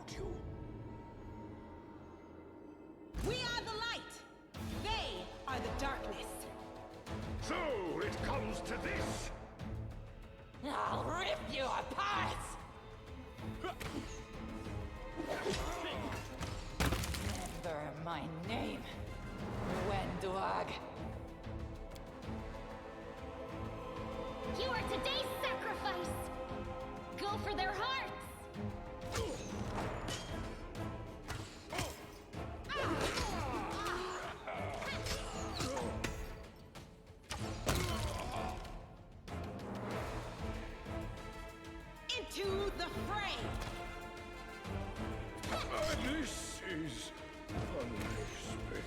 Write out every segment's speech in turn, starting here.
without you. We are the light! They are the darkness! So it comes to this! I'll rip you apart! Remember my name, Wendwag. You are today's sacrifice! Go for their hearts! Into the fray! This is unexpected.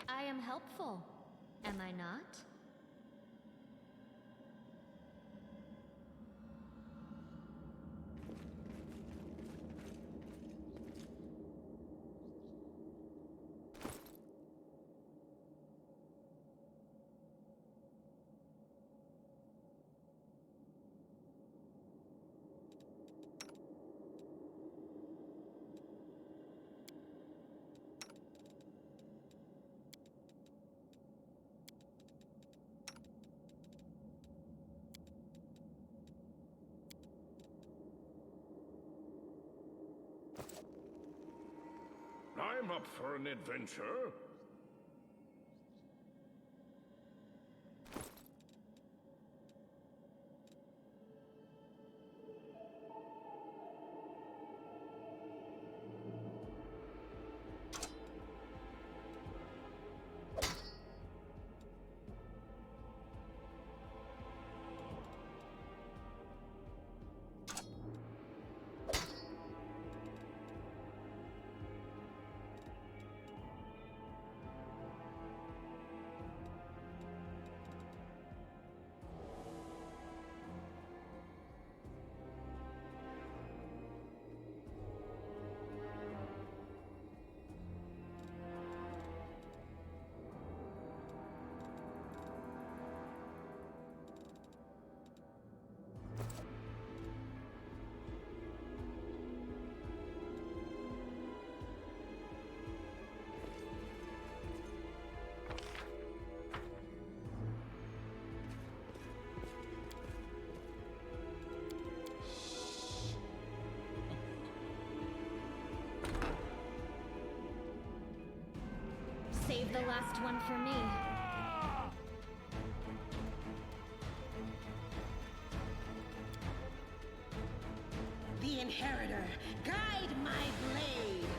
I am helpful, am I not? I'm up for an adventure. Save the last one for me. The Inheritor, guide my blade!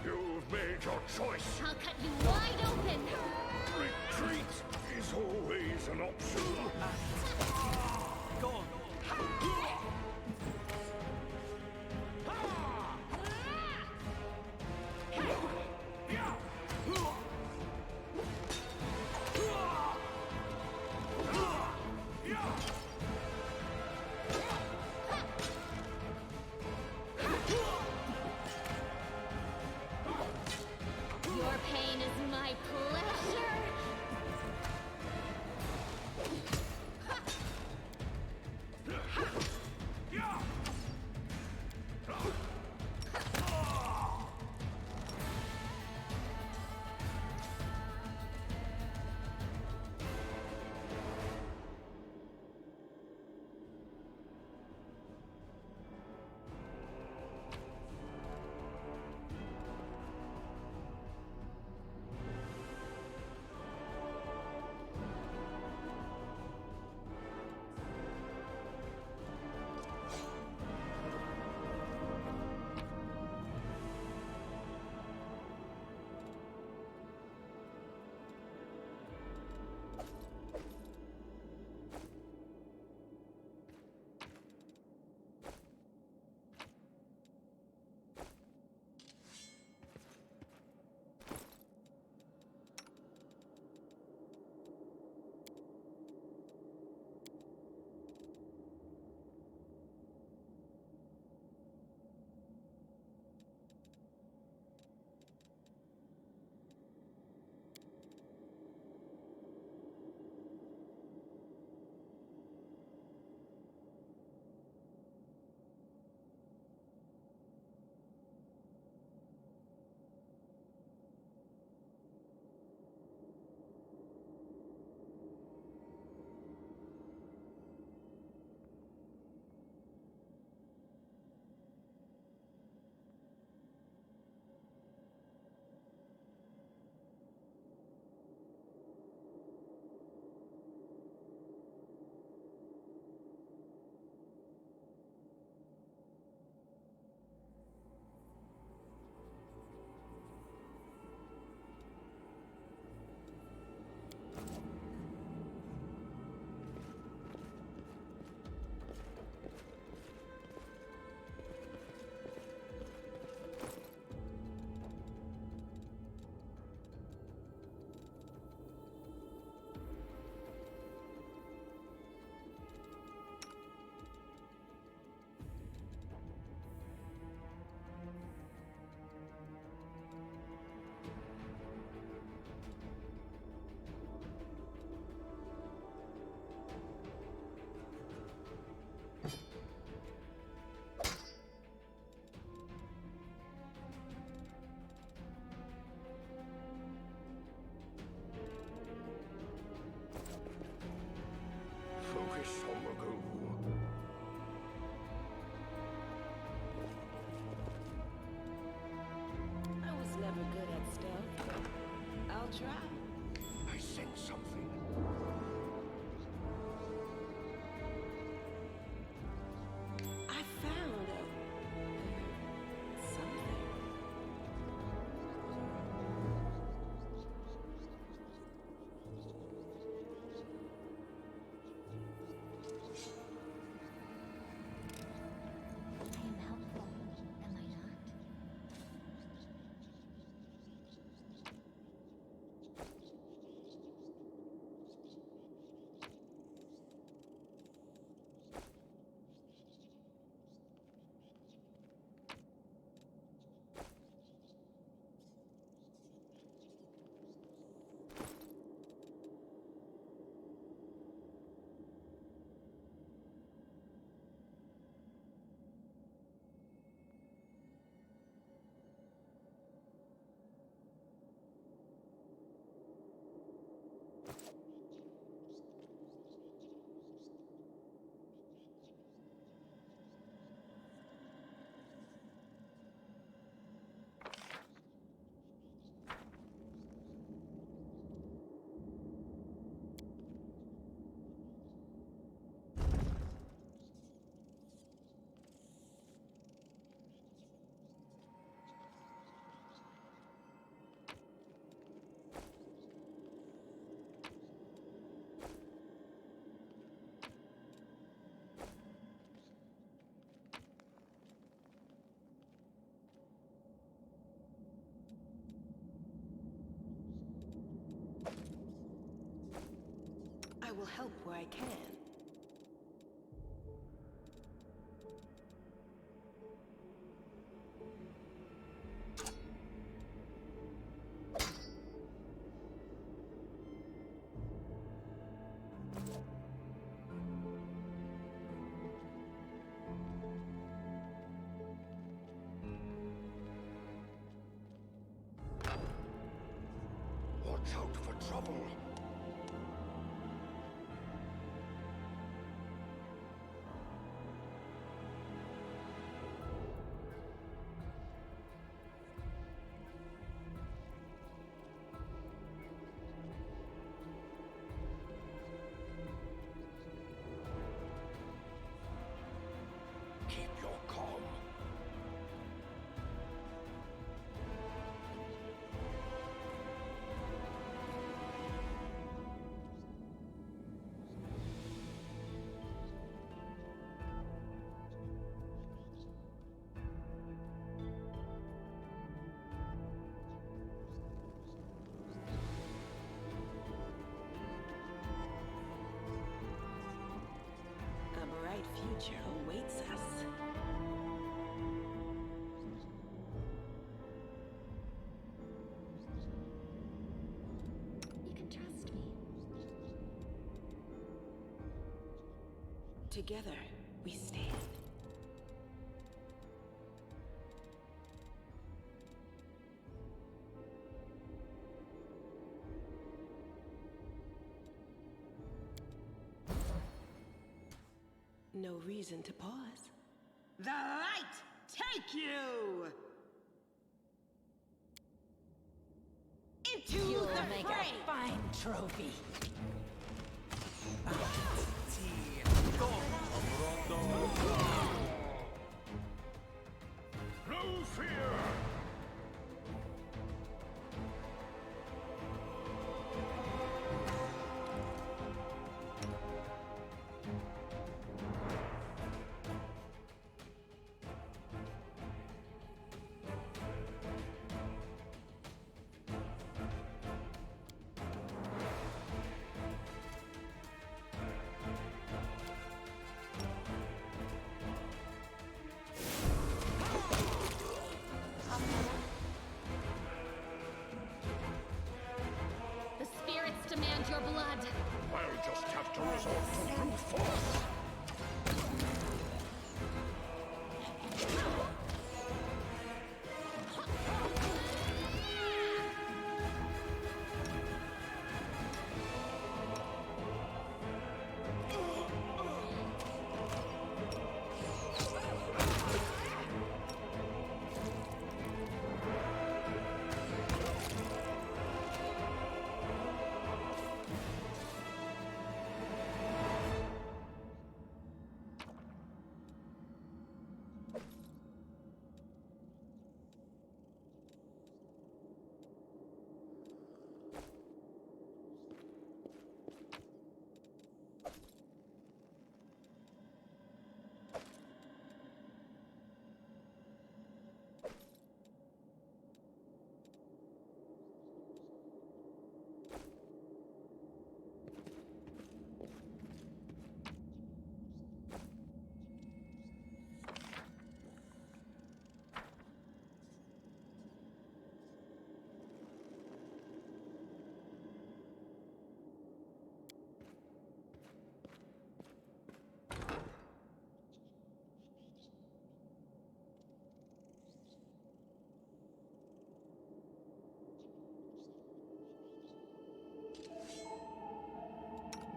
You've made your choice. I'll cut you wide open! Retreat is always an option. Go on. Your pain is my pleasure! this on the go. I was never good at stealth. I'll try. I sense something. I found something. I am helpful, am I not? I will help where I can. Watch out for trouble. Keep your calm. A bright future awaits us. You can trust me. Together, we stand. No reason to pause. The light take you! Into You'll the make fray! a fine trophy. No fear!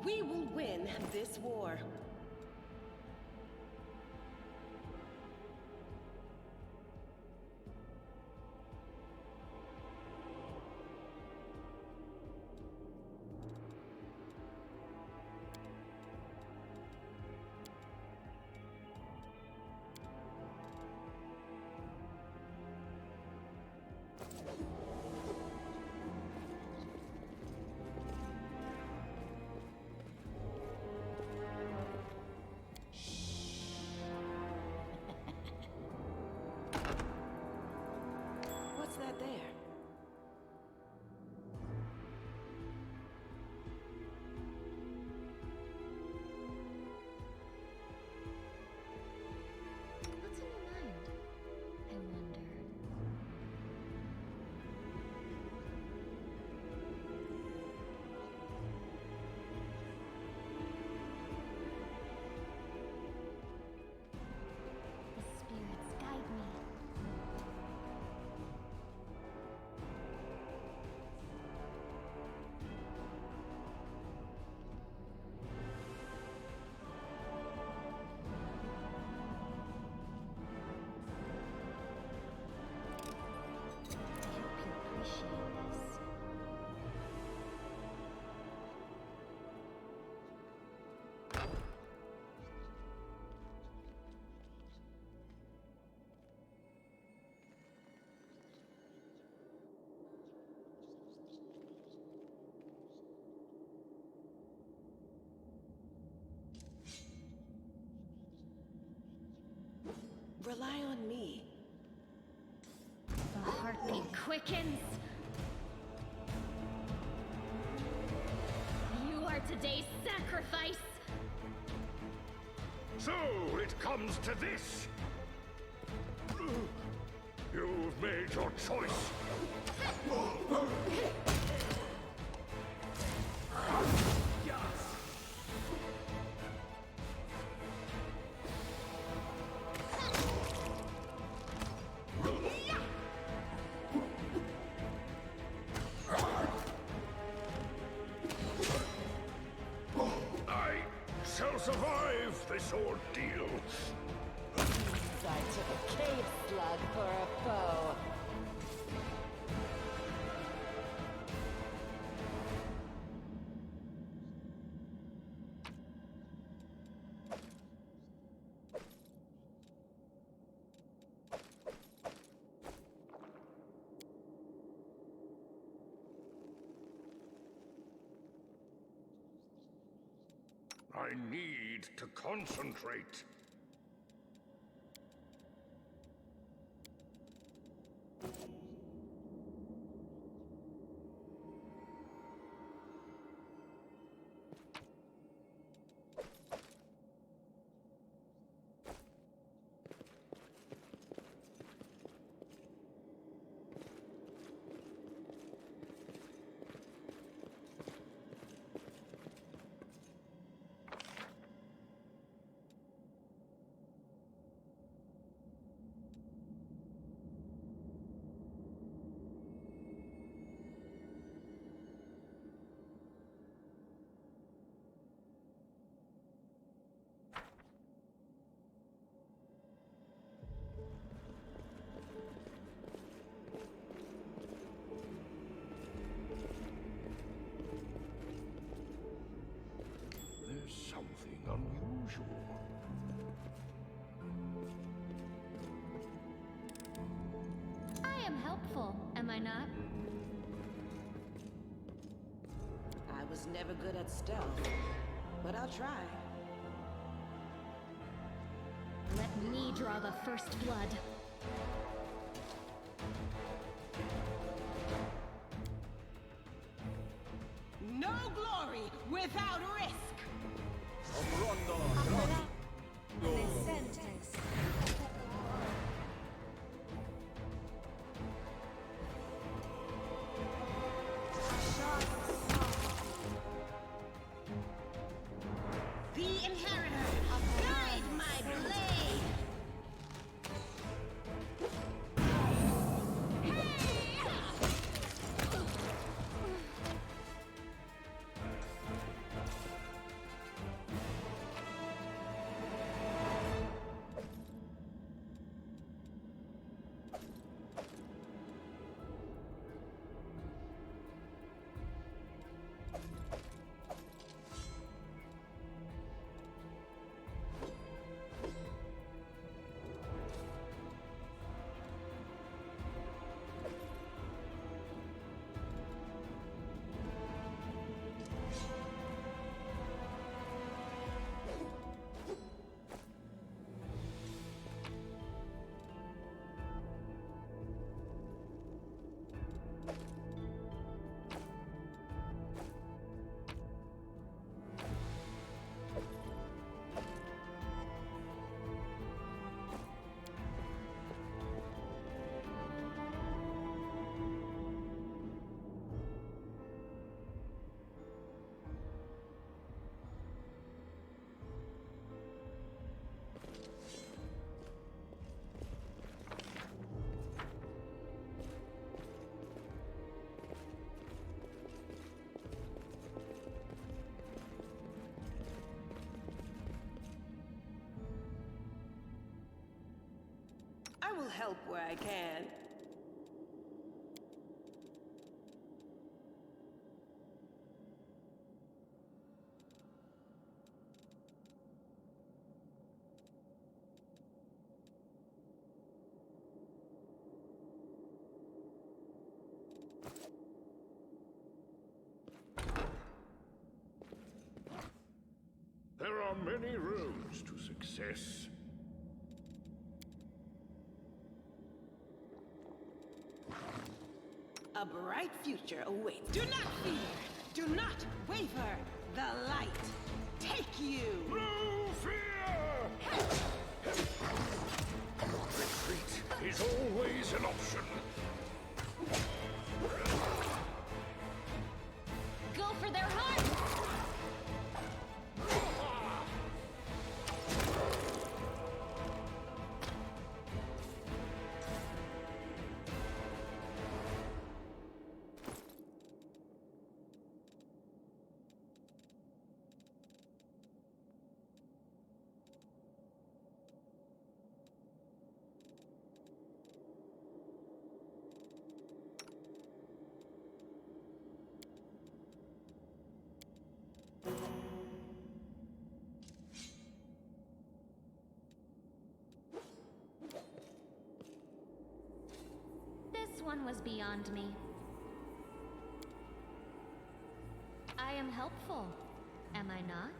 We will win this war. What's that there? What's in your mind? I wonder. The spirits guide me. I hope you appreciate this. Rely on me. The heartbeat quickens. You are today's sacrifice. So it comes to this. You've made your choice. I shall survive this ordeal. I took a cave slug for a foe. I need to concentrate. There's something unusual. I am helpful, am I not? I was never good at stealth, but I'll try. Let me draw the first blood. No glory without risk! The Inheritor, guide my blade! help where I can. There are many roads to success. A bright future awaits. Do not fear! Do not waver! The light take you! No fear! Retreat is always an option. Go for their heart! This one was beyond me. I am helpful, am I not?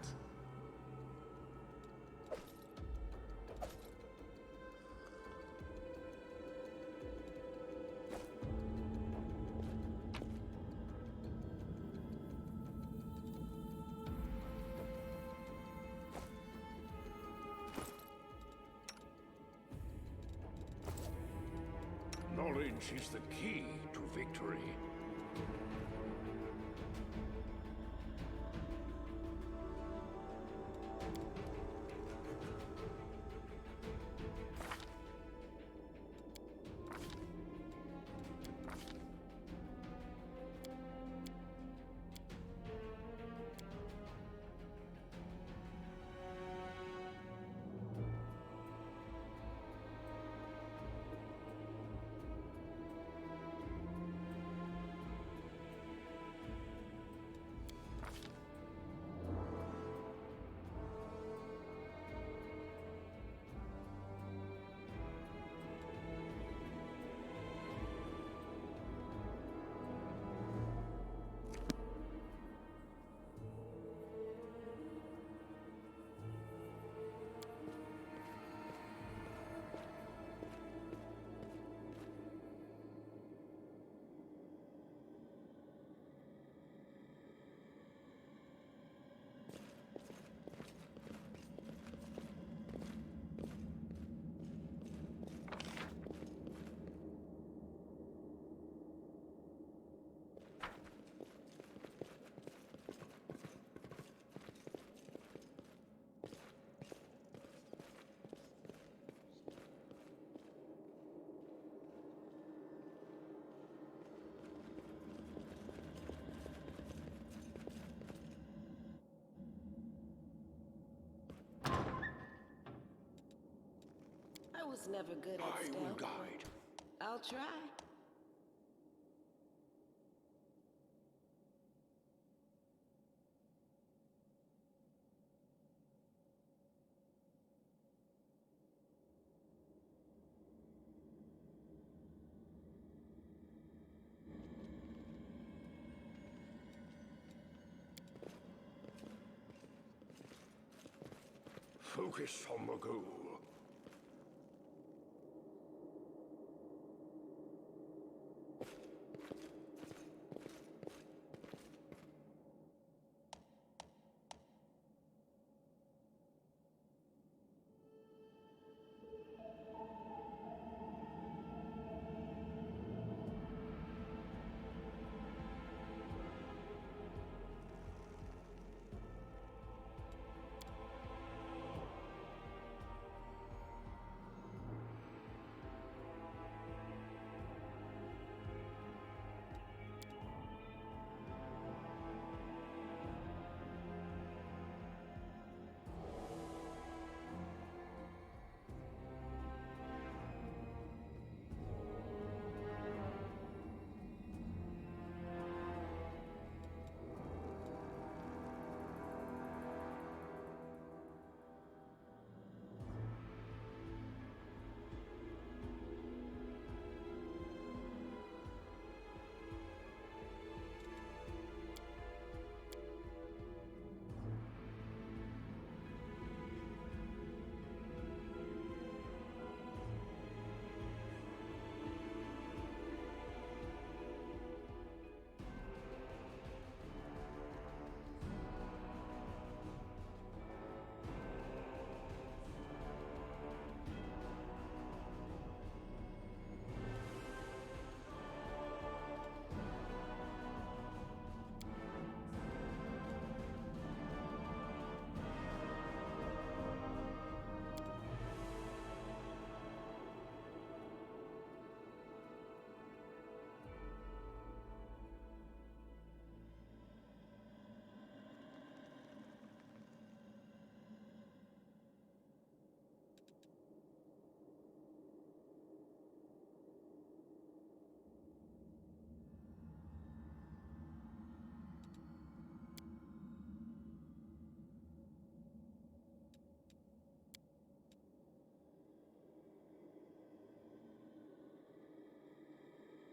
Knowledge is the key to victory. I was never good at I will stealth. guide. I'll try. Focus on the goal.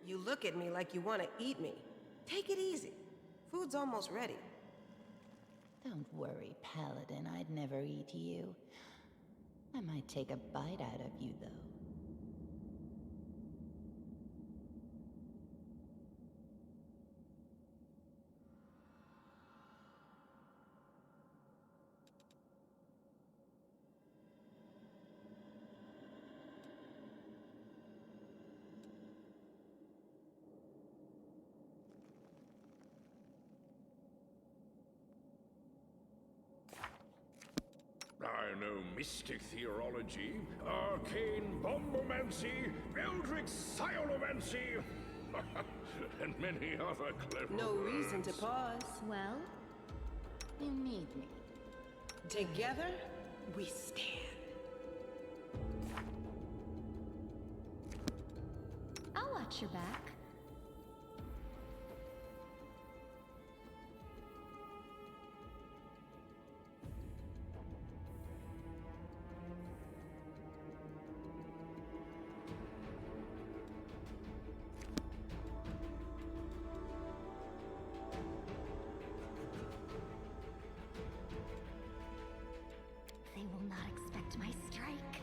You look at me like you want to eat me. Take it easy. Food's almost ready. Don't worry, Paladin. I'd never eat you. I might take a bite out of you, though. I know mystic theology, arcane bombomancy, eldritch scionomancy, and many other clever No reason to words. pause. Well, You need me. Together, we stand. I'll watch your back. They will not expect my strike.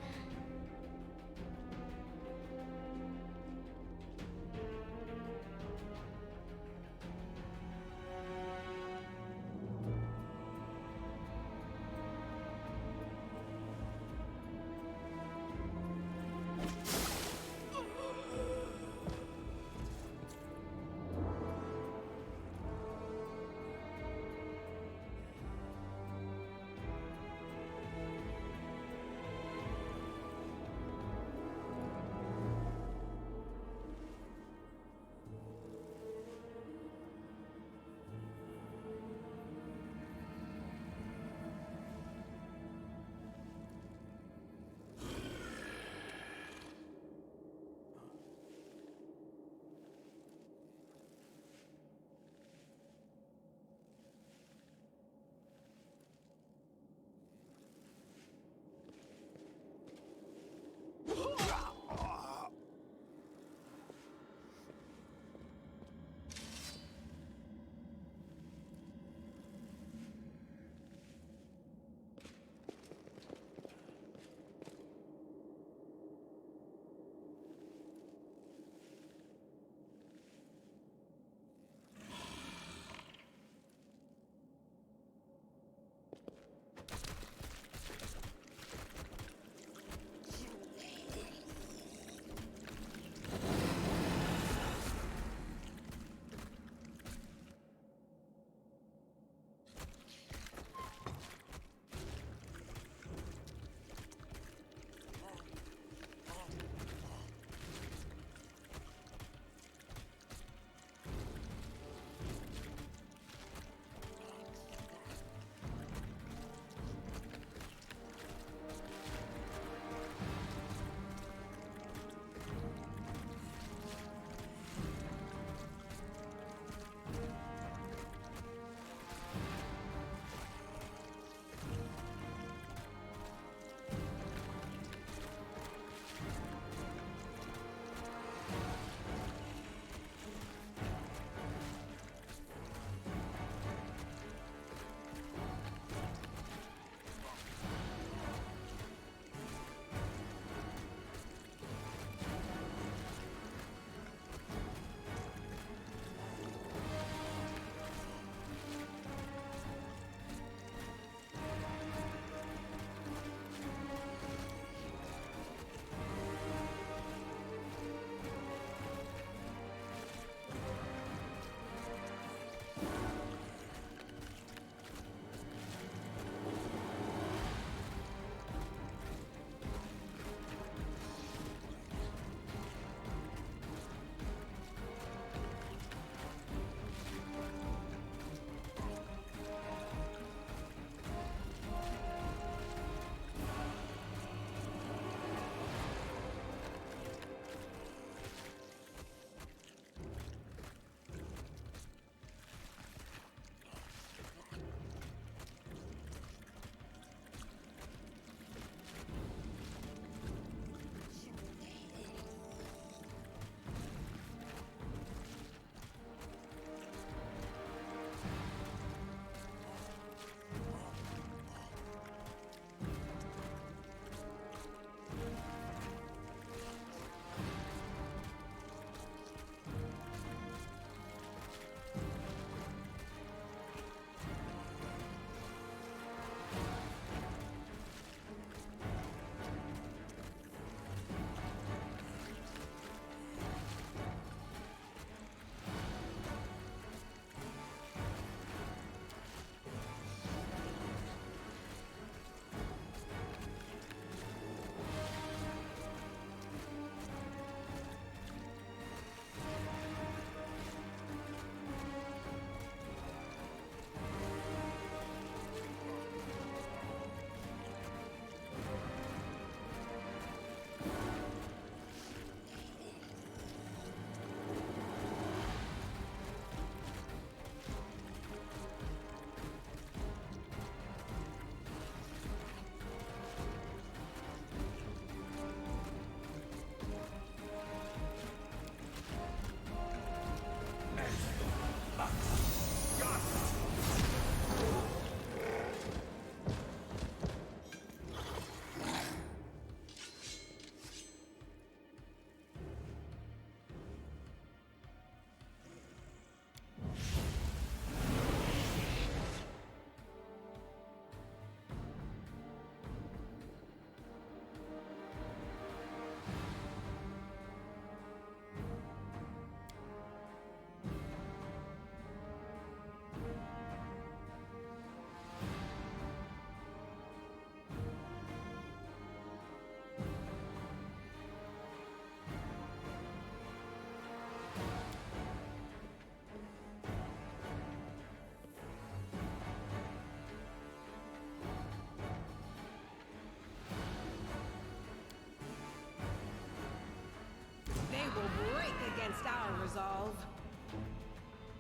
test our resolve.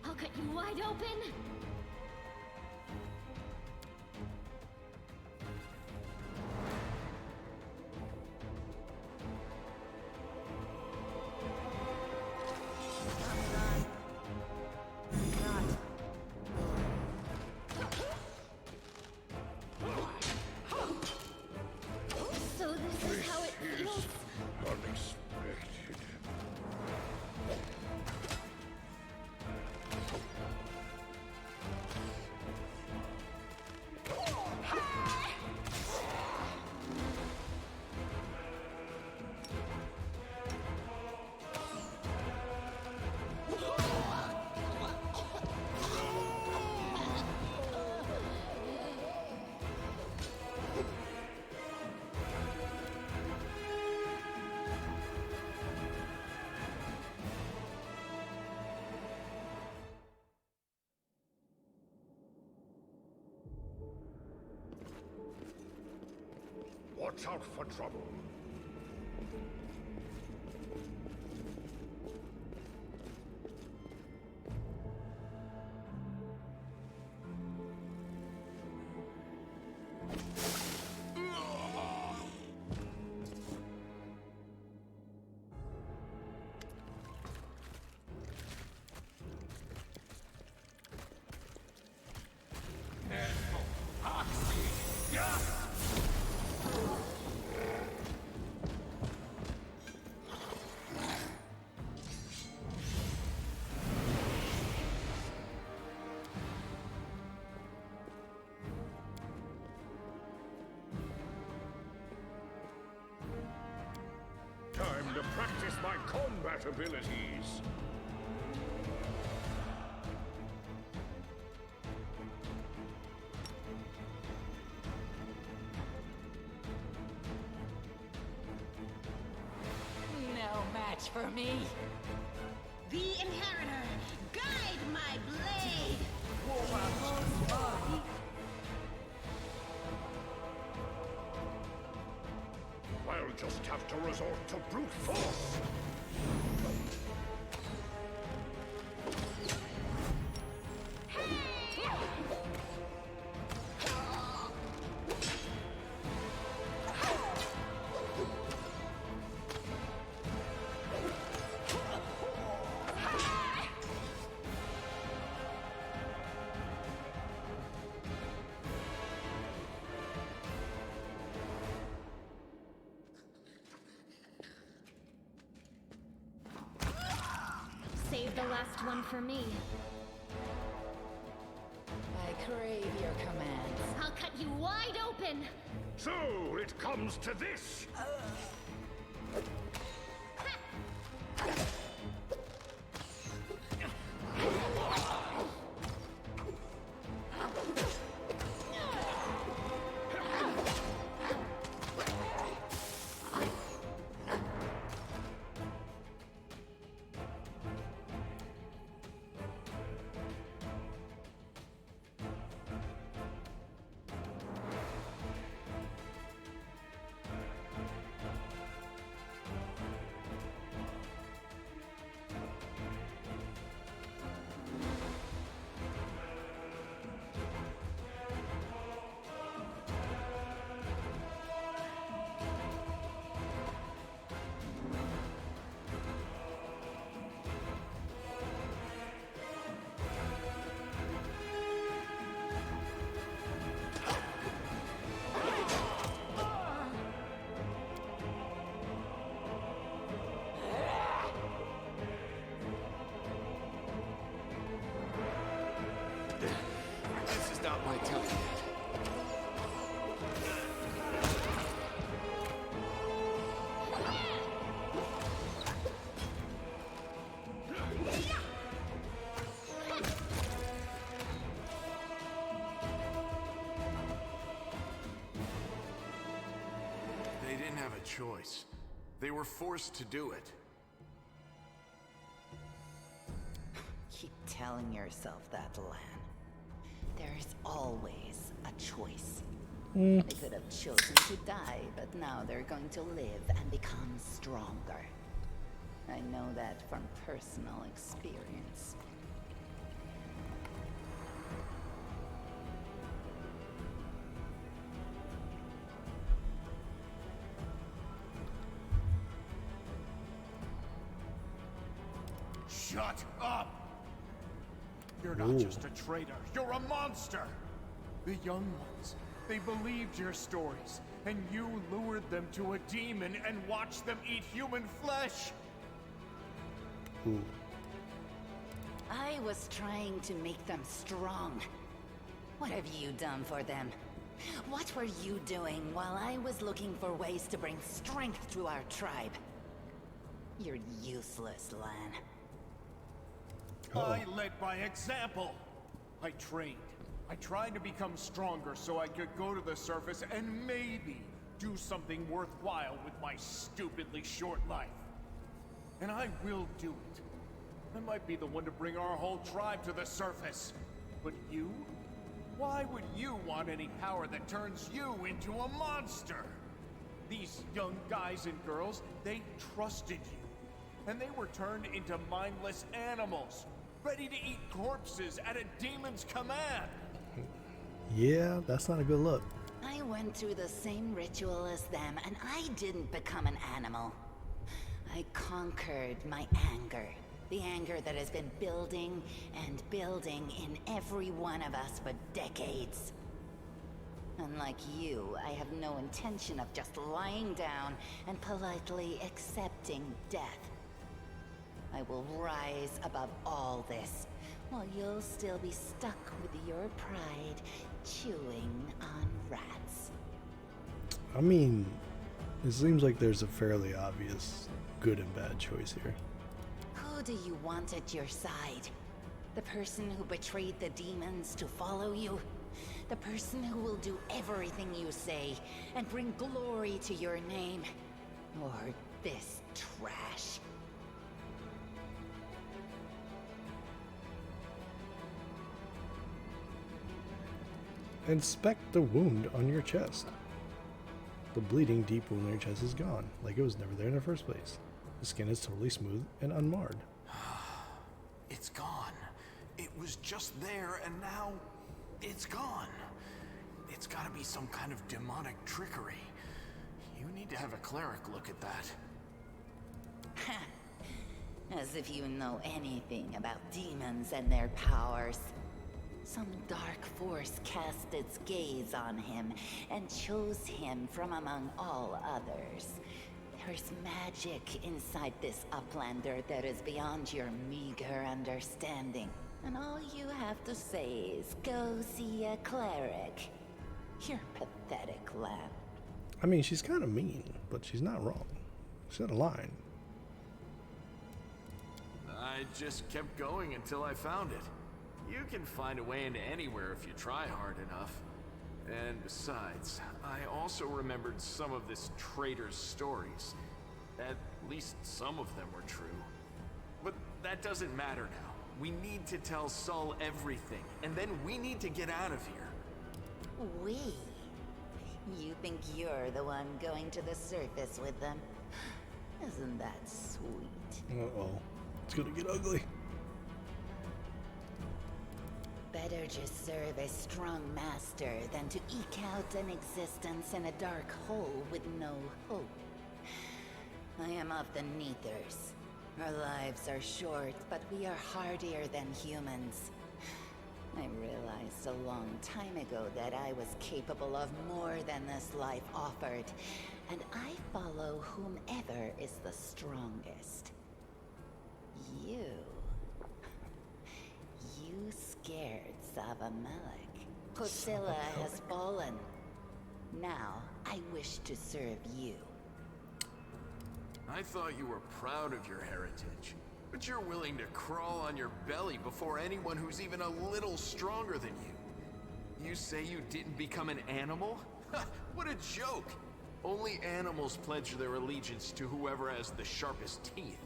I'll cut you wide open. So this is how it feels. Unexpected. Watch out for trouble. Time to practice my combat abilities. No match for me. The Inheritor, guide my blade! I'll just have to resort to brute force. Save the last one for me. I crave your commands. I'll cut you wide open. So it comes to this. This is not my time yet. They didn't have a choice. They were forced to do it. Keep telling yourself that, Lan. There's always a choice. They could have chosen to die, but now they're going to live and become stronger. I know that from personal experience. Shut up! You're not just a traitor, you're a monster! The young ones, they believed your stories, and you lured them to a demon and watched them eat human flesh! Ooh. I was trying to make them strong. What have you done for them? What were you doing while I was looking for ways to bring strength to our tribe? You're useless, Lan. I led by example. I trained. I tried to become stronger so I could go to the surface and maybe do something worthwhile with my stupidly short life. And I will do it. I might be the one to bring our whole tribe to the surface. But you? Why would you want any power that turns you into a monster? These young guys and girls, they trusted you. And they were turned into mindless animals, ready to eat corpses at a demon's command. Yeah, that's not a good look. I went through the same ritual as them, and I didn't become an animal. I conquered my anger. The anger that has been building and building in every one of us for decades. Unlike you, I have no intention of just lying down and politely accepting death. I will rise above all this, while you'll still be stuck with your pride, chewing on rats. I mean, it seems like there's a fairly obvious good and bad choice here. Who do you want at your side? The person who betrayed the demons to follow you? The person who will do everything you say and bring glory to your name? Or this trash? Inspect the wound on your chest. The bleeding deep wound on your chest is gone, like it was never there in the first place. The skin is totally smooth and unmarred. It's gone. It was just there, and now it's gone. It's gotta be some kind of demonic trickery. You need to have a cleric look at that. As if you know anything about demons and their powers. Some dark force cast its gaze on him and chose him from among all others. There's magic inside this uplander that is beyond your meager understanding. And all you have to say is go see a cleric. You're pathetic, Lan. I mean, she's kind of mean, but she's not wrong. She's not a line. I just kept going until I found it. You can find a way into anywhere if you try hard enough. And besides, I also remembered some of this traitor's stories. At least some of them were true. But that doesn't matter now. We need to tell Sol everything, and then we need to get out of here. We? You think you're the one going to the surface with them? Isn't that sweet? Uh-oh. It's gonna get ugly. Better just serve a strong master than to eke out an existence in a dark hole with no hope. I am of the Neathers. Our lives are short, but we are hardier than humans. I realized a long time ago that I was capable of more than this life offered, and I follow whomever is the strongest. You scared Savamelek. Kosilla has fallen. Now, I wish to serve you. I thought you were proud of your heritage, but you're willing to crawl on your belly before anyone who's even a little stronger than you. You say you didn't become an animal? What a joke! Only animals pledge their allegiance to whoever has the sharpest teeth.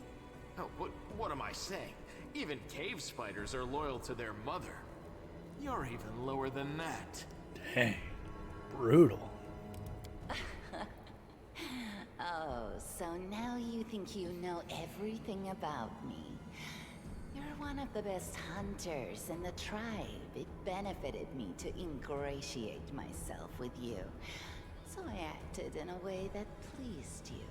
Oh, what am I saying? Even cave spiders are loyal to their mother. You're even lower than that. Dang. Brutal. Oh, so now you think you know everything about me. You're one of the best hunters in the tribe. It benefited me to ingratiate myself with you. So I acted in a way that pleased you.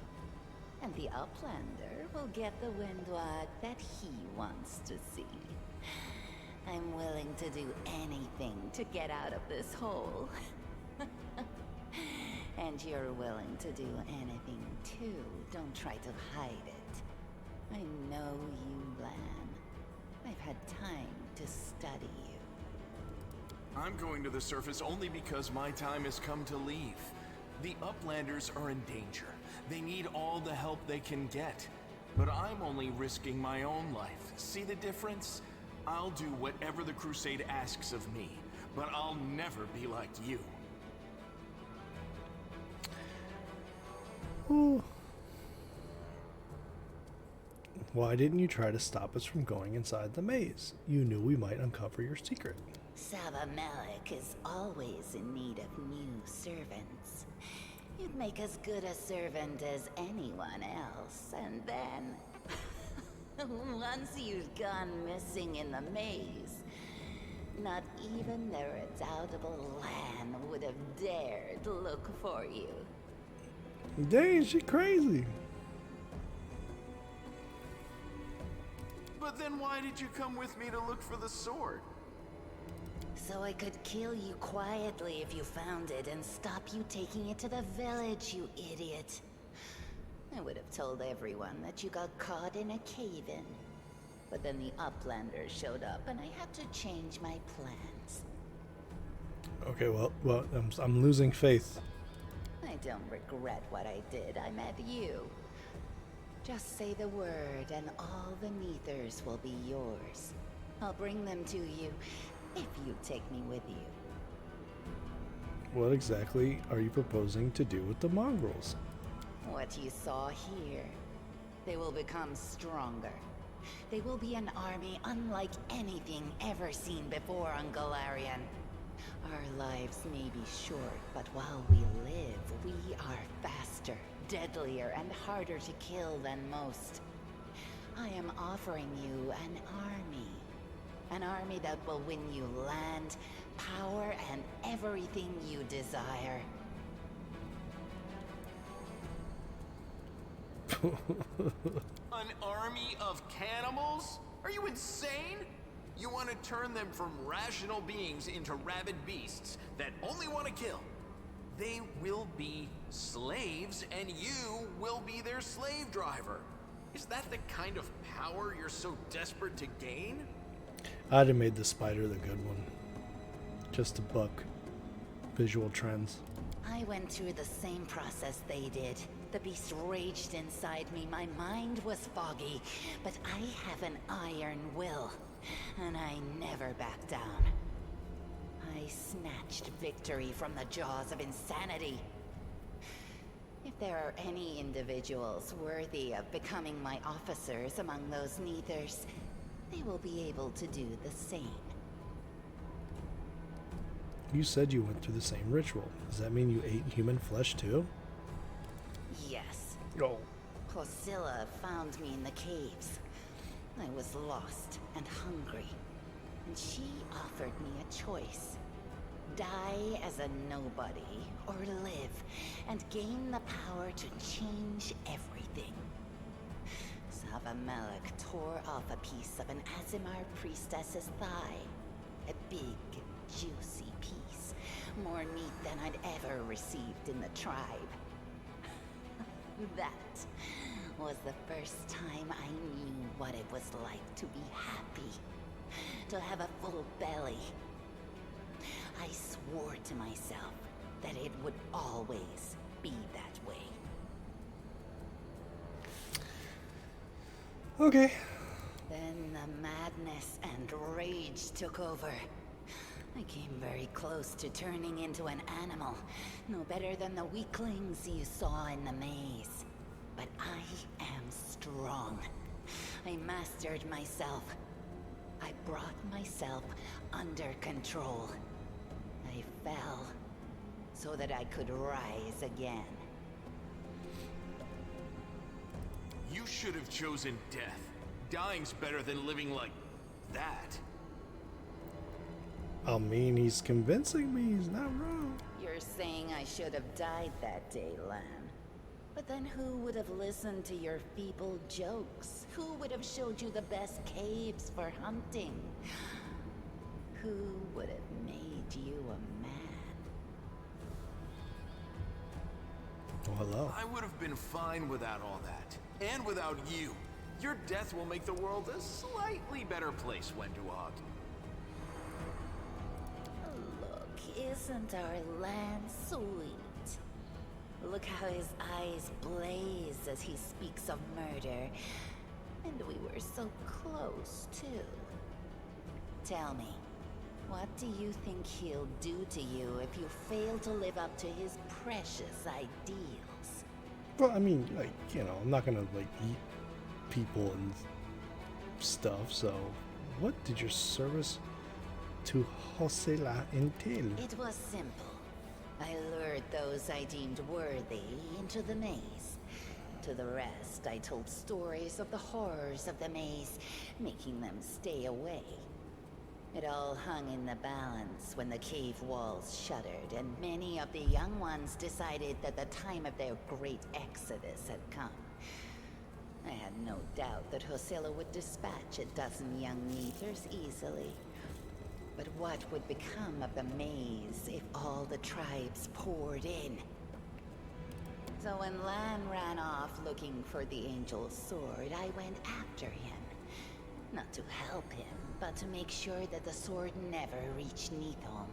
And the Uplander will get the windwag that he wants to see. I'm willing to do anything to get out of this hole. And you're willing to do anything too. Don't try to hide it. I know you, Lan. I've had time to study you. I'm going to the surface only because my time has come to leave. The Uplanders are in danger. They need all the help they can get. But I'm only risking my own life. See the difference? I'll do whatever the Crusade asks of me, but I'll never be like you. Ooh. Why didn't you try to stop us from going inside the maze? You knew we might uncover your secret. Sava Malik is always in need of new servants. You'd make as good a servant as anyone else, and then... once you'd gone missing in the maze, not even the redoubtable Lan would have dared look for you. Dang, she crazy. But then why did you come with me to look for the sword? So I could kill you quietly if you found it and stop you taking it to the village, you idiot. I would have told everyone that you got caught in a cave-in. But then the Uplanders showed up and I had to change my plans. Okay, well, I'm losing faith. I don't regret what I did. I met you. Just say the word and all the Neathers will be yours. I'll bring them to you if you take me with you. What exactly are you proposing to do with the mongrels? What you saw here. They will become stronger. They will be an army unlike anything ever seen before on Galarian. Our lives may be short, but while we live, we are faster, deadlier, and harder to kill than most. I am offering you an army. An army that will win you land, power, and everything you desire. An army of cannibals? Are you insane? You want to turn them from rational beings into rabid beasts that only want to kill. They will be slaves, and you will be their slave driver. Is that the kind of power you're so desperate to gain? I'd have made the spider the good one. Just to buck visual trends. I went through the same process they did. The beast raged inside me. My mind was foggy, but I have an iron will, and I never back down. I snatched victory from the jaws of insanity. If there are any individuals worthy of becoming my officers among those Neathers, they will be able to do the same. You said you went through the same ritual. Does that mean you ate human flesh too? Yes. Oh. Posilla found me in the caves. I was lost and hungry, and she offered me a choice. Die as a nobody, or live and gain the power to change everything. Sava Malik tore off a piece of an Azimar priestess's thigh. A big, juicy piece. More meat than I'd ever received in the tribe. That was the first time I knew what it was like to be happy. To have a full belly. I swore to myself that it would always be that way. Okay. Then the madness and rage took over. I came very close to turning into an animal, no better than the weaklings you saw in the maze. But I am strong. I mastered myself. I brought myself under control. I fell so that I could rise again. You should have chosen death. Dying's better than living like that. I mean, he's convincing me he's not wrong. You're saying I should have died that day, Lan. But then who would have listened to your feeble jokes? Who would have showed you the best caves for hunting? Who would have made you a man? Oh, hello. I would have been fine without all that. And without you. Your death will make the world a slightly better place, Wenduog. Look, isn't our Lan sweet? Look how his eyes blaze as he speaks of murder. And we were so close, too. Tell me, what do you think he'll do to you if you fail to live up to his precious ideals? Well, I mean, like, you know, I'm not gonna, like, eat people and stuff, so what did your service to Hosela entail? It was simple. I lured those I deemed worthy into the maze. To the rest, I told stories of the horrors of the maze, making them stay away. It all hung in the balance when the cave walls shuddered, and many of the young ones decided that the time of their great exodus had come. I had no doubt that Hosela would dispatch a dozen young Neathers easily. But what would become of the maze if all the tribes poured in? So when Lan ran off looking for the Angel's sword, I went after him. Not to help him, but to make sure that the sword never reached Neathholm.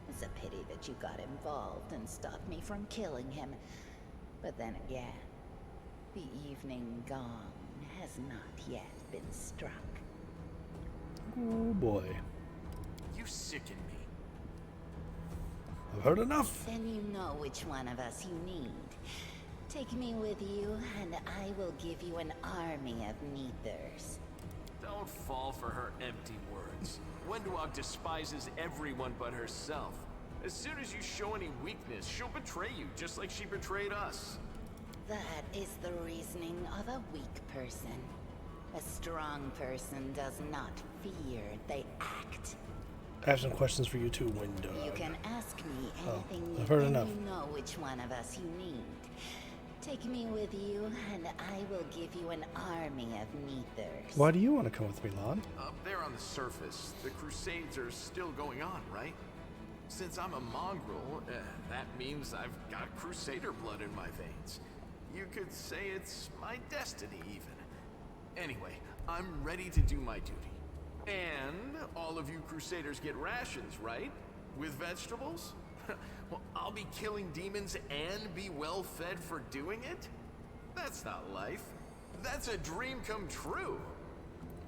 It's a pity that you got involved and stopped me from killing him. But then again, the evening gong has not yet been struck. Oh boy. You sicken me. I've heard enough. Then you know which one of us you need. Take me with you, and I will give you an army of Neathers. Don't fall for her empty words. Wenduog despises everyone but herself. As soon as you show any weakness, she'll betray you, just like she betrayed us. That is the reasoning of a weak person. A strong person does not fear, they act. I have some questions for you too, Windog. You can ask me anything I've heard and enough. you know which one of us you need. Take me with you, and I will give you an army of Neathers. Why do you want to come with me, Lan? Up there on the surface, the Crusades are still going on, right? Since I'm a mongrel, that means I've got Crusader blood in my veins. You could say it's my destiny, even. Anyway, I'm ready to do my duty. And all of you Crusaders get rations, right? With vegetables? Well, I'll be killing demons and be well fed for doing it? That's not life. That's a dream come true.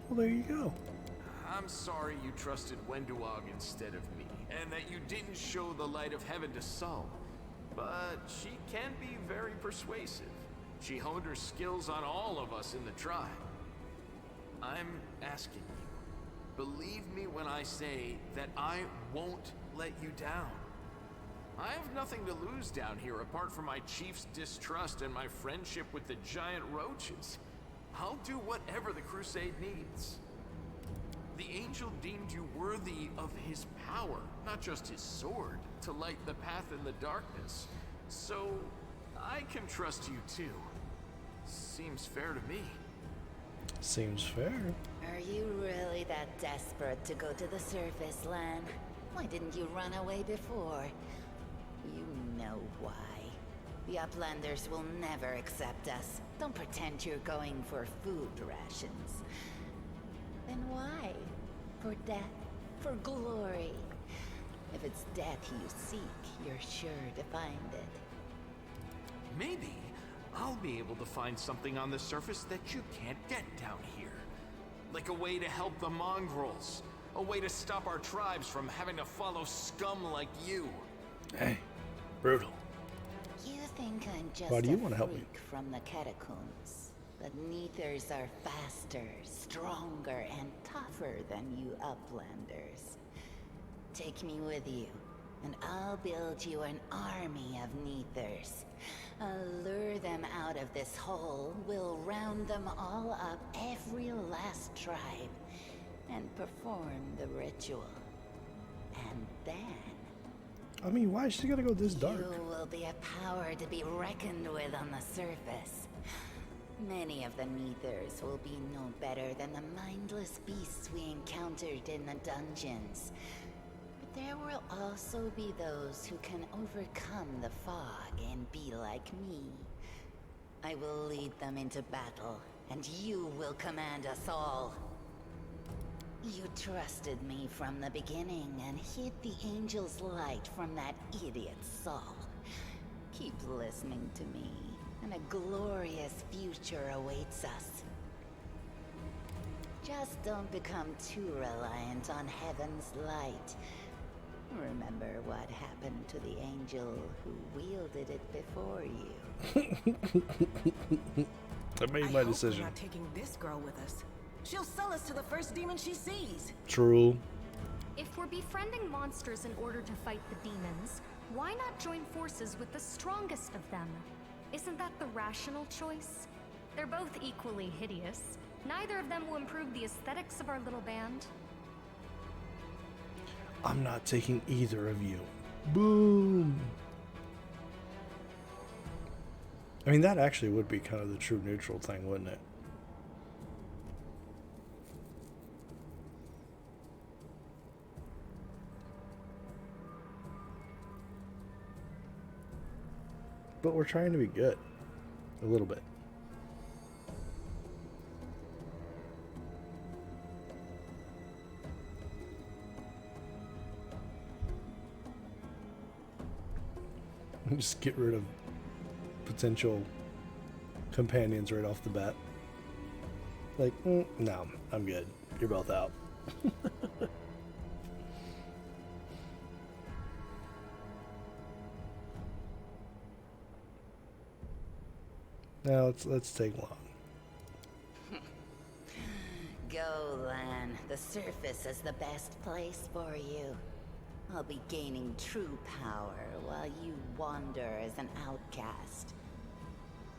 Well, there you go. I'm sorry you trusted Wenduog instead of me, and that you didn't show the light of heaven to Sol. But she can be very persuasive. She honed her skills on all of us in the tribe. I'm asking you, believe me when I say that I won't let you down. I have nothing to lose down here apart from my chief's distrust and my friendship with the giant roaches. I'll do whatever the crusade needs. The angel deemed you worthy of his power, not just his sword, to light the path in the darkness. So, I can trust you too. Seems fair to me. Seems fair. Are you really that desperate to go to the surface, Lan? Why didn't you run away before? You know why. The Uplanders will never accept us. Don't pretend you're going for food rations. Then why? For death? For glory? If it's death you seek, you're sure to find it. Maybe I'll be able to find something on the surface that you can't get down here. Like a way to help the mongrels. A way to stop our tribes from having to follow scum like you. Hey, brutal. You think I'm just Why do you a wanna help me? freak from the catacombs. But Neathers are faster, stronger, and tougher than you Uplanders. Take me with you, and I'll build you an army of Neathers. I'll lure them out of this hole, we'll round them all up, every last tribe, and perform the ritual. And then... I mean, why is she gotta go this dark? You will be a power to be reckoned with on the surface. Many of the Neathers will be no better than the mindless beasts we encountered in the dungeons. But there will also be those who can overcome the fog and be like me. I will lead them into battle, and you will command us all. You trusted me from the beginning and hid the angel's light from that idiot Saul. Keep listening to me, and a glorious future awaits us. Just don't become too reliant on heaven's light. Remember what happened to the angel who wielded it before you. I made my decision. We're not taking this girl with us. She'll sell us to the first demon she sees. True. If we're befriending monsters in order to fight the demons, why not join forces with the strongest of them? Isn't that the rational choice? They're both equally hideous. Neither of them will improve the aesthetics of our little band. I'm not taking either of you. Boom. I mean, that actually would be kind of the true neutral thing, wouldn't it? But we're trying to be good. A little bit. Just get rid of potential companions right off the bat. Like, no, I'm good. You're both out. Now let's take long. Go, Lan. The surface is the best place for you. I'll be gaining true power while you wander as an outcast.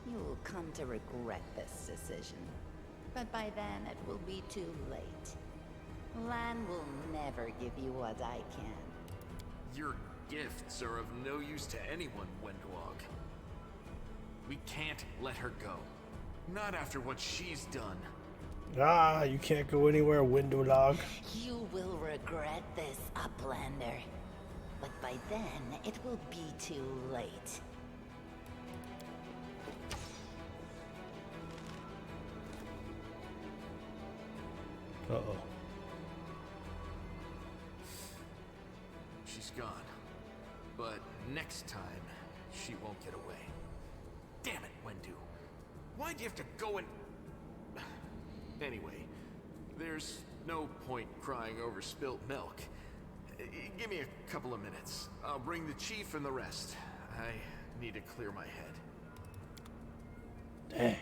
You will come to regret this decision. But by then it will be too late. Lan will never give you what I can. Your gifts are of no use to anyone, Wendwog. We can't let her go. Not after what she's done. Ah, you can't go anywhere, window log. You will regret this, Uplander. But by then, it will be too late. Uh-oh. She's gone. But next time, she won't get away. Damn it, Wendu. Why'd you have to go and... Anyway, there's no point crying over spilt milk. Give me a couple of minutes. I'll bring the chief and the rest. I need to clear my head. Dang.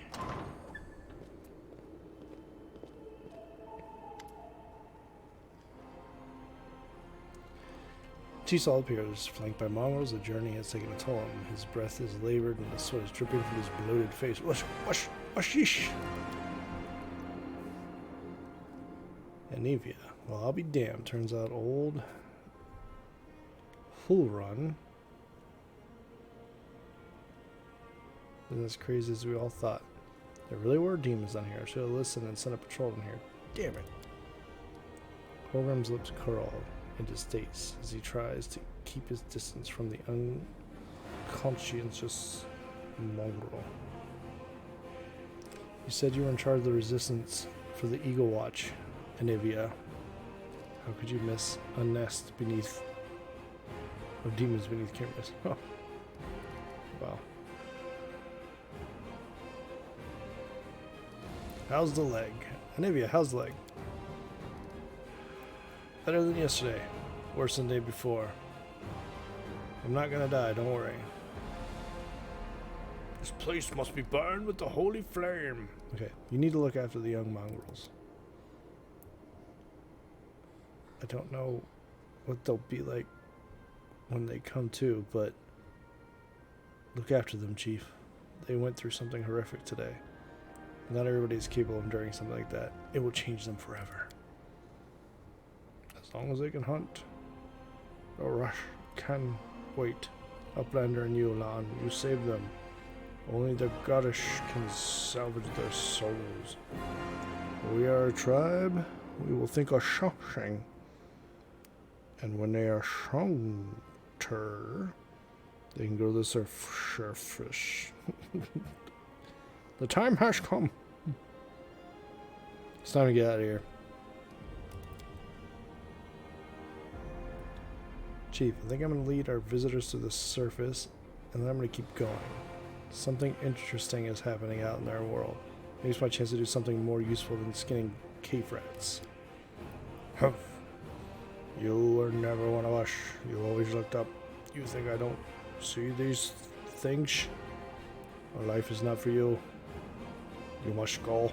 T-Sol appears, flanked by mongrels. The journey has taken a toll on him. His breath is labored and the sweat is dripping from his bloated face. Wash, wash, washish! Anivia. Well, I'll be damned. Turns out old Hulrun isn't as crazy as we all thought. There really were demons down here. I should have listened and sent a patrol in here. Damn it. Holgrim's lips curl in distaste as he tries to keep his distance from the unconscientious mongrel. You said you were in charge of the resistance for the Eagle Watch, Anivia. How could you miss a nest beneath... of demons beneath cameras? Oh. Wow. How's the leg? Anivia, how's the leg? Better than yesterday. Worse than the day before. I'm not gonna die, don't worry. This place must be burned with the holy flame. Okay, you need to look after the young mongrels. I don't know what they'll be like when they come to, but look after them, Chief. They went through something horrific today. Not everybody is capable of enduring something like that. It will change them forever. As long as they can hunt. The rush can wait. Uplander and Yulan, you save them. Only the Goddess can salvage their souls. We are a tribe. We will think of something. And when they are stronger, they can go to the surface. The time has come. It's time to get out of here. Chief, I think I'm going to lead our visitors to the surface, and then I'm going to keep going. Something interesting is happening out in our world. Maybe it's my chance to do something more useful than skinning cave rats. Humph. You were never one of us. You always looked up. You think I don't see these things? Our life is not for you. You must go.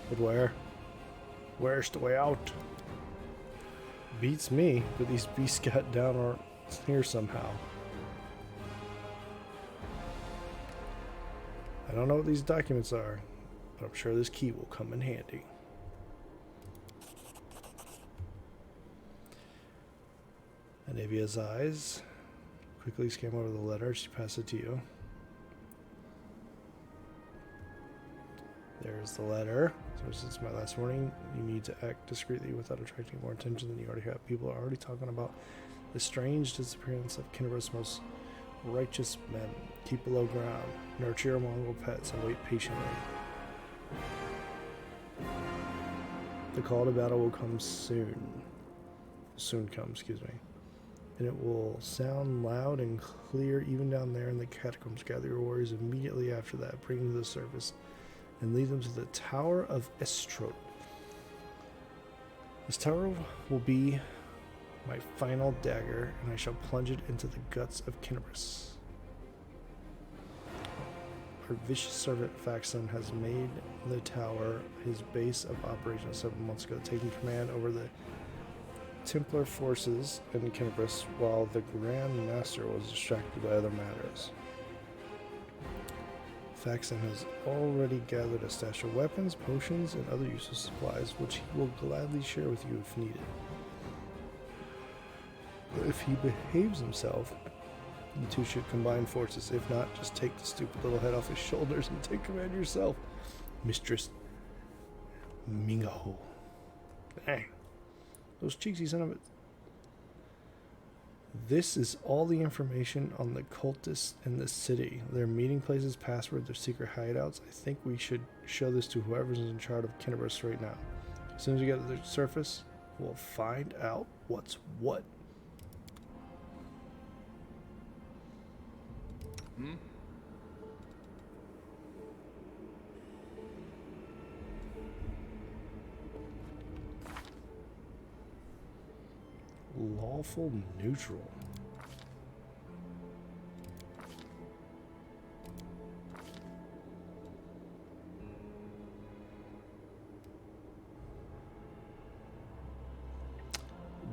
But where? Where's the way out? Beats me, but these beasts got down or here somehow. I don't know what these documents are, but I'm sure this key will come in handy. Anavia's eyes quickly scan over the letter. She passes it to you. There's the letter. So since my last warning, you need to act discreetly without attracting more attention than you already have. People are already talking about the strange disappearance of Kinniber's most righteous men. Keep below ground. Nurture your Mongol pets and wait patiently. The call to battle will come soon. Soon come, excuse me. And it will sound loud and clear even down there in the catacombs. Gather your warriors immediately after that. Bring them to the surface and lead them to the Tower of Estrode. This tower will be my final dagger, and I shall plunge it into the guts of Kinniber's. Our vicious servant Faxon has made the tower his base of operations 7 months ago, taking command over the Templar forces in Kinniber's while the Grand Master was distracted by other matters. Faxon has already gathered a stash of weapons, potions, and other useful supplies, which he will gladly share with you if needed. But if he behaves himself, you two should combine forces. If not, just take the stupid little head off his shoulders and take command yourself. Mistress Mingaho. Dang. Those cheeksy son of a... This is all the information on the cultists in the city. Their meeting places, passwords, their secret hideouts. I think we should show this to whoever's in charge of Kinniber's right now. As soon as we get to the surface, we'll find out what's what. Lawful neutral.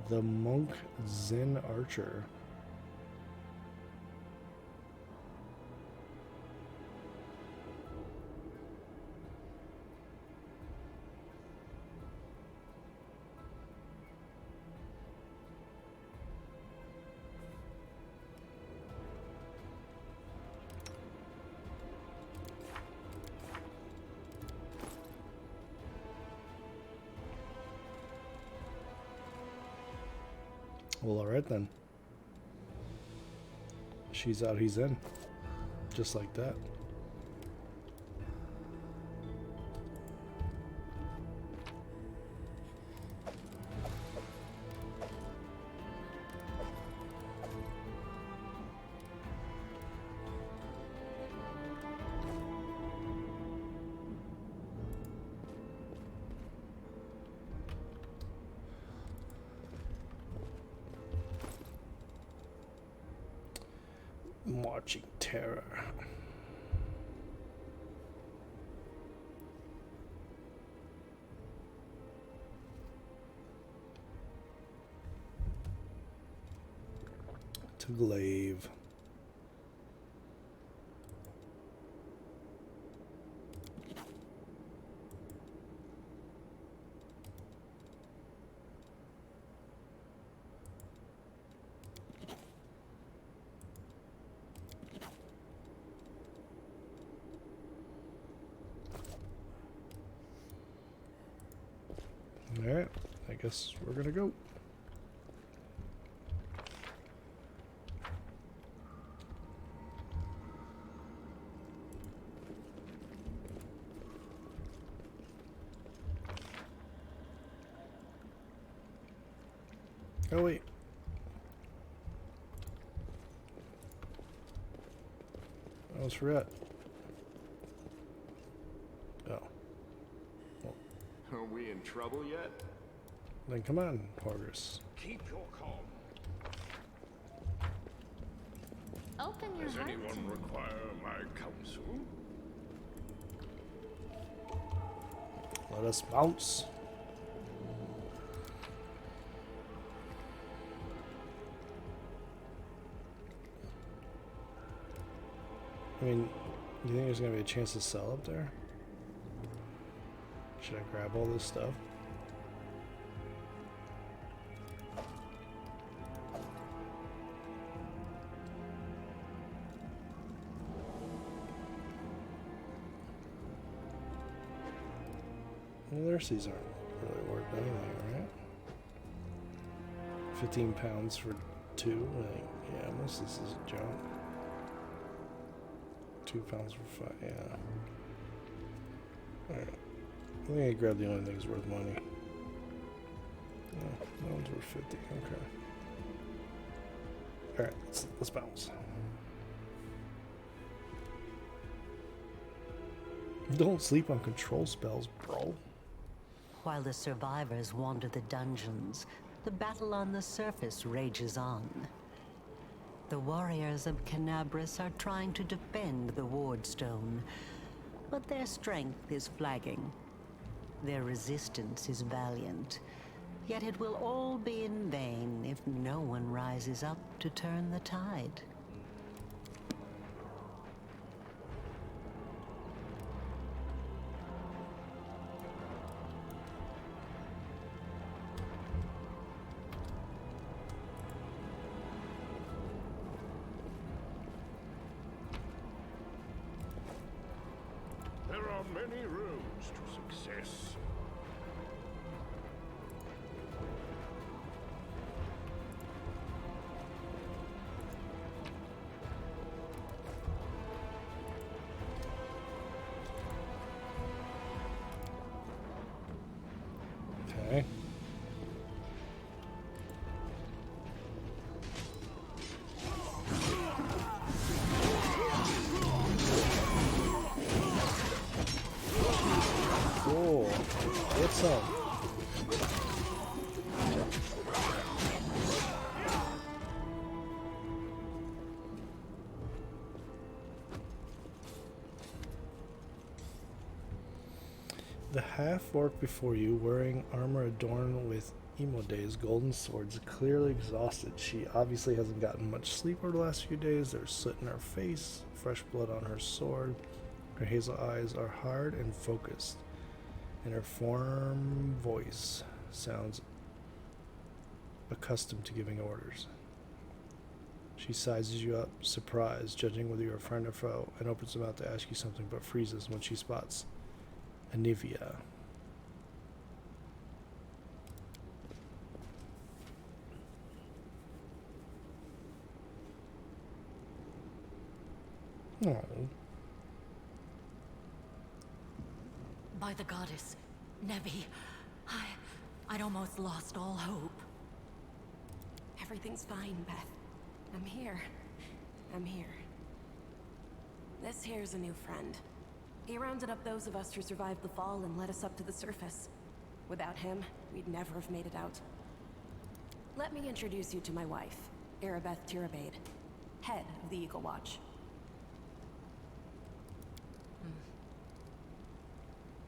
The monk Zen archer. Well, alright then. She's out, he's in. Just like that. Marching terror. glaive. Alright, I guess we're gonna go. Oh wait. I almost forgot. Oh. Are we in trouble yet? Then come on, Horgus. Keep your calm. Open your Does heart to anyone me. require my counsel? Let us bounce. I mean, do you think there's gonna be a chance to sell up there? Should I grab all this stuff? Well, the rest of these aren't really worth anything, right? 15 pounds for 2. Like, yeah, most of this is junk. 2 pounds for 5, yeah. Alright. I think I grabbed the only things worth money. Yeah, that one's worth 50, okay. Alright, let's bounce. Don't sleep on control spells, bro. While the survivors wander the dungeons, the battle on the surface rages on. The warriors of Canabras are trying to defend the Wardstone, but their strength is flagging. Their resistance is valiant, yet it will all be in vain if no one rises up to turn the tide. There are many roads to success. Okay. Cool. What's up? The half-orc before you, wearing armor adorned with Emode's golden swords, clearly exhausted. She obviously hasn't gotten much sleep over the last few days. There's soot in her face, fresh blood on her sword. Her hazel eyes are hard and focused, and her firm voice sounds accustomed to giving orders. She sizes you up, surprised, judging whether you're a friend or foe, and opens her mouth to ask you something, but freezes when she spots Anivia. Oh. By the goddess, Nevi, I'd almost lost all hope. Everything's fine, Beth. I'm here. I'm here. This here's a new friend. He rounded up those of us who survived the fall and led us up to the surface. Without him, we'd never have made it out. Let me introduce you to my wife, Arabeth Tirabade, head of the Eagle Watch.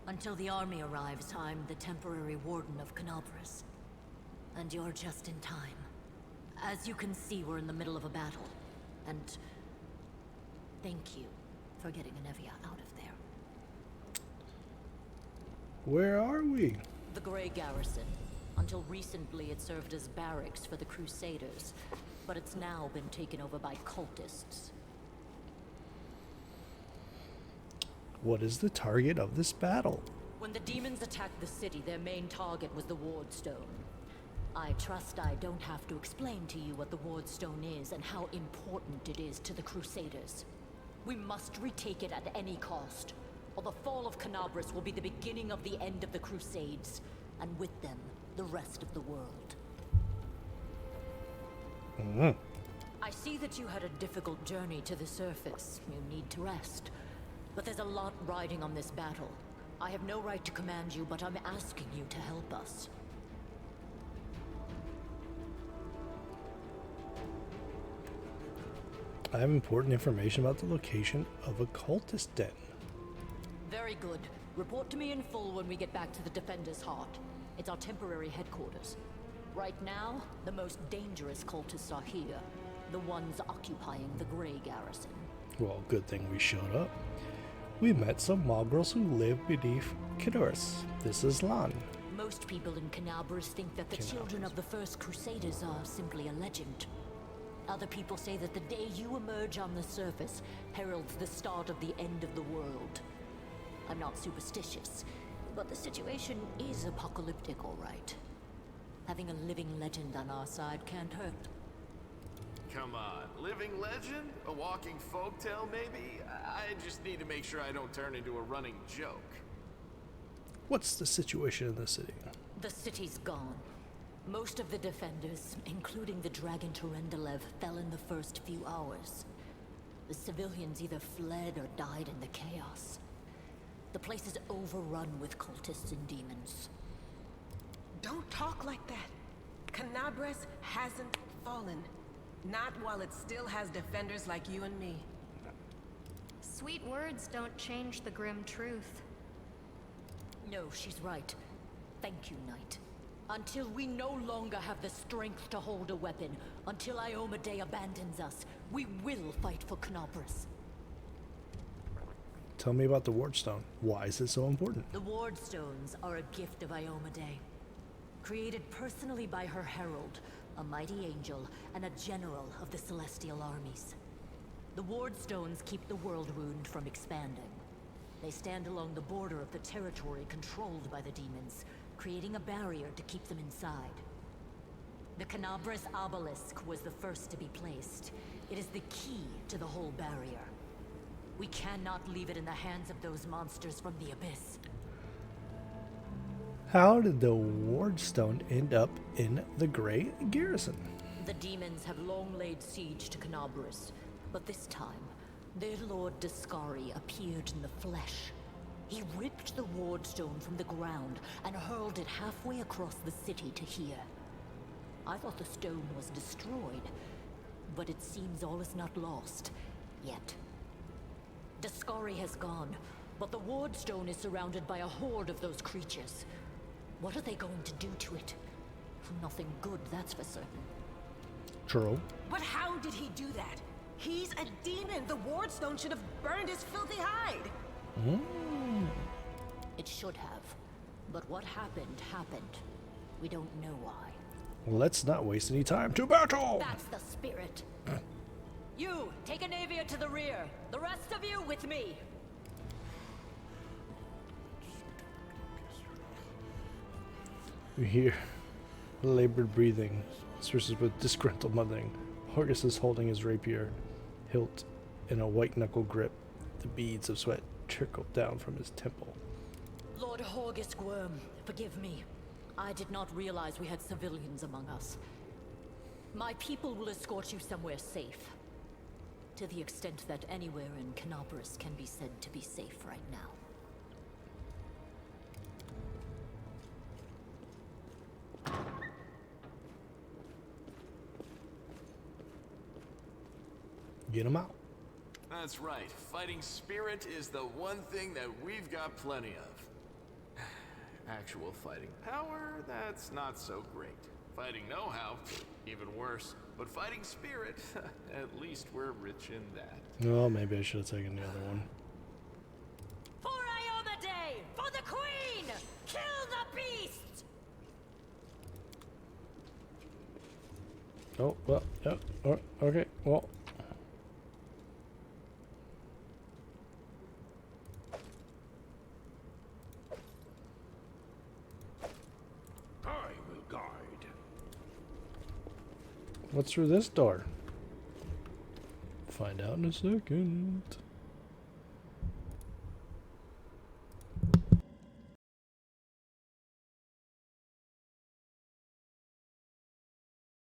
Until the army arrives, I'm the temporary warden of Canabras. And you're just in time. As you can see, we're in the middle of a battle. And thank you for getting Anevia out of there. Where are we? The Grey Garrison. Until recently, it served as barracks for the Crusaders, but it's now been taken over by cultists. What is the target of this battle? When the demons attacked the city, their main target was the Wardstone. I trust I don't have to explain to you what the Wardstone is and how important it is to the Crusaders. We must retake it at any cost, or the fall of Canabras will be the beginning of the end of the Crusades, and with them, the rest of the world. I see that you had a difficult journey to the surface. You need to rest. But there's a lot riding on this battle. I have no right to command you, but I'm asking you to help us. I have important information about the location of a cultist den. Very good. Report to me in full when we get back to the Defender's Heart. It's our temporary headquarters. Right now, the most dangerous cultists are here. The ones occupying the Grey Garrison. Well, good thing we showed up. We met some mongrels who live beneath Canabras. This is Lan. Most people in Canabras think that the children of the first Crusaders are simply a legend. Other people say that the day you emerge on the surface heralds the start of the end of the world. I'm not superstitious, but the situation is apocalyptic, all right. Having a living legend on our side can't hurt. Come on, living legend? A walking folktale, maybe? I just need to make sure I don't turn into a running joke. What's the situation in the city? The city's gone. Most of the defenders, including the Dragon Terendelev, fell in the first few hours. The civilians either fled or died in the chaos. The place is overrun with cultists and demons. Don't talk like that. Canabras hasn't fallen. Not while it still has defenders like you and me. Sweet words don't change the grim truth. No, she's right. Thank you, Knight. Until we no longer have the strength to hold a weapon, until Iomedae abandons us, we will fight for Canabras. Tell me about the Wardstone. Why is it so important? The Wardstones are a gift of Iomedae. Created personally by her herald, a mighty angel, and a general of the celestial armies. The Wardstones keep the world wound from expanding. They stand along the border of the territory controlled by the demons, creating a barrier to keep them inside. The Canabras obelisk was the first to be placed. It is the key to the whole barrier. We cannot leave it in the hands of those monsters from the abyss. How did the Wardstone end up in the Grey Garrison? The demons have long laid siege to Canabras, but this time, their lord Dascari appeared in the flesh. He ripped the Wardstone from the ground and hurled it halfway across the city to here. I thought the stone was destroyed, but it seems all is not lost, yet. Dascari has gone, but the Wardstone is surrounded by a horde of those creatures. What are they going to do to it? Nothing good, that's for certain. True. But how did he do that? He's a demon. The Wardstone should have burned his filthy hide. It should have. But what happened, happened. We don't know why. Let's not waste any time to battle! That's the spirit. You, take Anevia to the rear. The rest of you with me. You hear labored breathing, sources with disgruntled muttering. Horgus is holding his rapier hilt in a white-knuckle grip. The beads of sweat trickle down from his temple. Lord Horgus Worm, forgive me. I did not realize we had civilians among us. My people will escort you somewhere safe. To the extent that anywhere in Canabras can be said to be safe right now. Get him out. That's right. Fighting spirit is the one thing that we've got plenty of. Actual fighting power, that's not so great. Fighting know-how, even worse. But fighting spirit, at least we're rich in that. Well, maybe I should have taken the other one. For Iomedae! For the Queen! Kill the beast! Oh, well, yeah. Oh, okay, well. I will guide. What's through this door? Find out in a second.